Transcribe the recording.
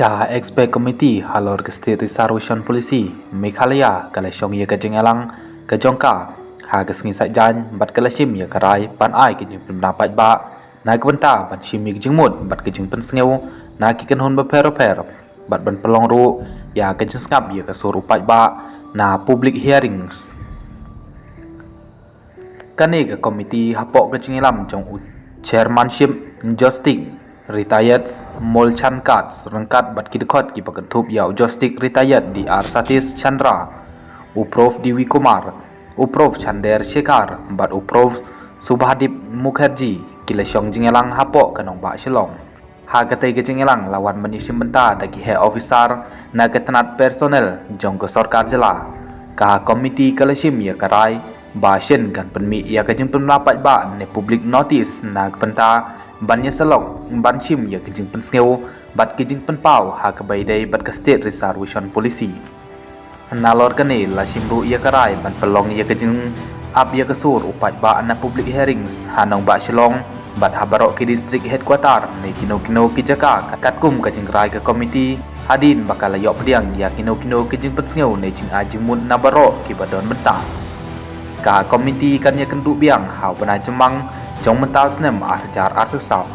Ka Expert Committee halor ke State Reservation Policy Meghalaya kalashong ye kajengelang kajongka ha kesngi sajjan bat kalashim ye karai pan ai ke jing pendapat ba na kebenta ban shim ye jingmut bat ke jing pensngeu na ki kan hun ba per bat ban pelong ru ya ke jing ngap ye ka sur upat ba na public hearings kane ke committee hapok ke jengelam jong chairmanship justice retired Molchan Kats rengkat bat kidekot ki pakentup yau Justice retired di R Satish Chandra Uprof Dewi Kumar Uprof Chander Shekhar bat Uprof Subhadip Mukherjee kilasyong jingelang hapok kanong ba shilong ha katay ke jingelang lawan menyusim benta dagi head officer na ketenat personel jong ke sarkar jela ka komiti kalashim ya karai ba shen kan penmi ya kajing pendapat ba ne public notice na benta bannya selok ban shim ya kejing pensngeu bat kejing penpau ha kebaidai bat ke State Reservation Policy nalor kane la shimru ya karai ban pelong ya kejing ap ya kesur upat ba na public hearings hanong ba shilong bat habarok ki district headquarter ne kino ki jaka katkum kejing rai ke komiti hadin bakal layok pediang ya kino kejing pensngeu ne jing ajimun na barok ki badon benta ka komiti kan ya kenduk biang hau pernah jemang jong mentau senem ahjar artusau